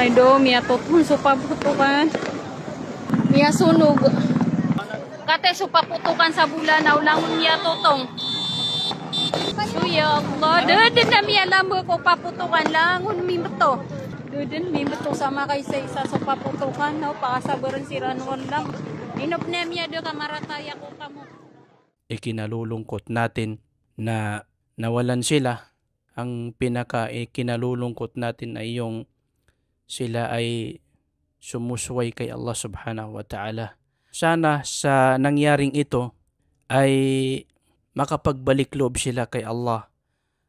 Ay do, miya tutun supaputukan. Miya sunog. Kate supaputukan sa bulanaw langon miya tutong. So ya Allah, dudin na miya lambo ko paputukan langon mimto. Dudin mimto sama kay sa isa supaputukan no pakasabaran sira noon lang. Inop na miya do kamarataya ko kamo. Ikinalulungkot natin na nawalan sila. Ang pinaka ikinalulungkot natin ay yung sila ay sumusuway kay Allah subhanahu wa ta'ala. Sana sa nangyaring ito ay makapagbalik loob sila kay Allah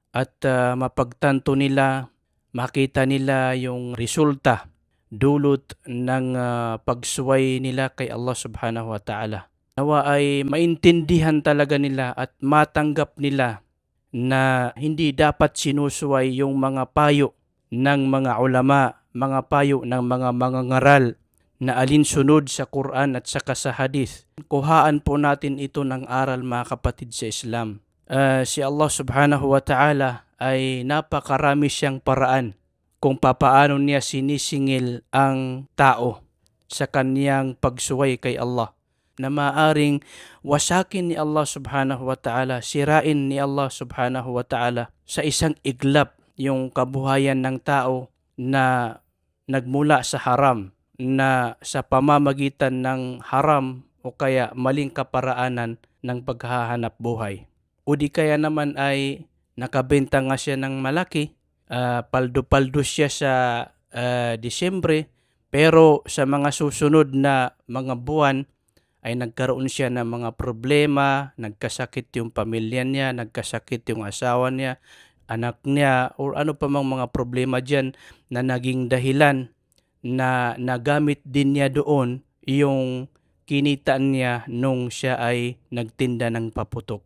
at mapagtanto nila, makita nila yung resulta, dulot ng pagsuway nila kay Allah subhanahu wa ta'ala. Nawa ay maintindihan talaga nila at matanggap nila na hindi dapat sinusuway yung mga payo ng mga ulama, mga payo ng mga mangangaral na alinsunod sa Quran at saka sa Hadith. Kuhaan po natin ito ng aral mga kapatid sa Islam. Si Allah subhanahu wa ta'ala ay napakarami siyang paraan kung papaano niya sinisingil ang tao sa kaniyang pagsuway kay Allah, na maaring wasakin ni Allah subhanahu wa ta'ala, sirain ni Allah subhanahu wa ta'ala sa isang iglap yung kabuhayan ng tao na nagmula sa haram, na sa pamamagitan ng haram o kaya maling kaparaanan ng paghahanap buhay. O di kaya naman ay nakabenta nga siya ng malaki, paldo-paldo siya sa Disyembre, pero sa mga susunod na mga buwan ay nagkaroon siya ng mga problema, nagkasakit yung pamilya niya, nagkasakit yung asawa niya, anak niya, o ano pa mang mga problema dyan na naging dahilan na nagamit din niya doon yung kinitaan niya nung siya ay nagtinda ng paputok.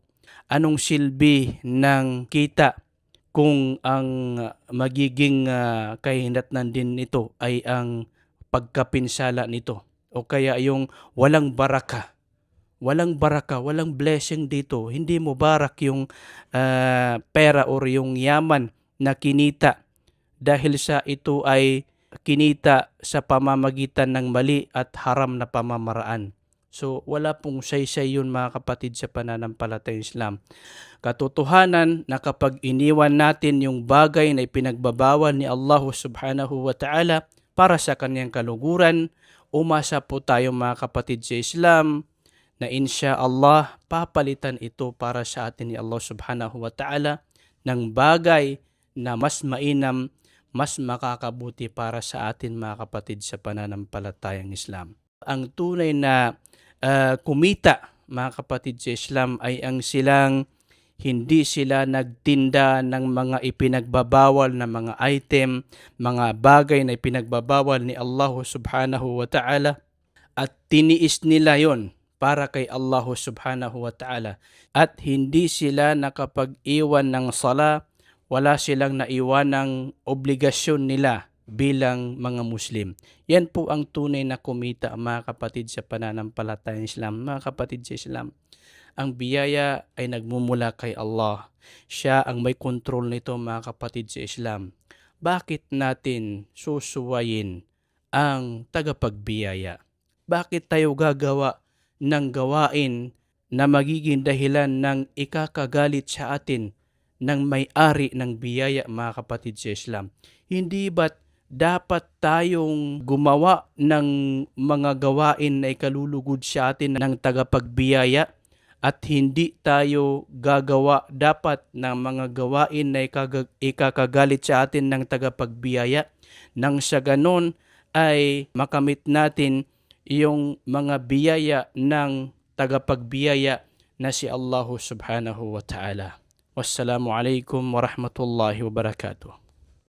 Anong silbi ng kita kung ang magiging kahinatnan din nito ay ang pagkapinsala nito? O kaya yung walang baraka, walang blessing dito. Hindi mo barak yung pera or yung yaman na kinita dahil sa ito ay kinita sa pamamagitan ng mali at haram na pamamaraan. So wala pong saysay yun mga kapatid sa pananampalatayang Islam. Katotohanan na kapag iniwan natin yung bagay na ipinagbabawal ni Allah subhanahu wa ta'ala para sa kanyang kaluguran, umasa po tayo mga kapatid sa Islam na insya Allah papalitan ito para sa atin ni Allah subhanahu wa ta'ala ng bagay na mas mainam, mas makakabuti para sa atin mga kapatid sa pananampalatayang Islam. Ang tunay na kumita mga kapatid sa Islam ay ang silang hindi sila nagtinda ng mga ipinagbabawal na mga item, mga bagay na ipinagbabawal ni Allah subhanahu wa ta'ala at tiniis nila yon para kay Allah subhanahu wa ta'ala. At hindi sila nakapag-iwan ng sala, wala silang naiwan ng obligasyon nila bilang mga Muslim. Yan po ang tunay na kumita mga kapatid sa pananampalatayang Islam. Mga kapatid sa Islam, ang biyaya ay nagmumula kay Allah. Siya ang may kontrol nito mga kapatid sa Islam. Bakit natin susuwayin ang tagapagbiyaya? Bakit tayo gagawa ng gawain na magiging dahilan ng ikakagalit sa atin ng may-ari ng biyaya mga kapatid sa Islam? Hindi ba't dapat tayong gumawa ng mga gawain na ikalulugod sa atin ng tagapagbiyaya at hindi tayo gagawa dapat ng mga gawain na ikakagalit sa atin ng tagapagbiyaya, nang sa ganon ay makamit natin yung mga biyaya ng tagapagbiyaya na si Allah subhanahu wa ta'ala. Wassalamu alaikum warahmatullahi wabarakatuh.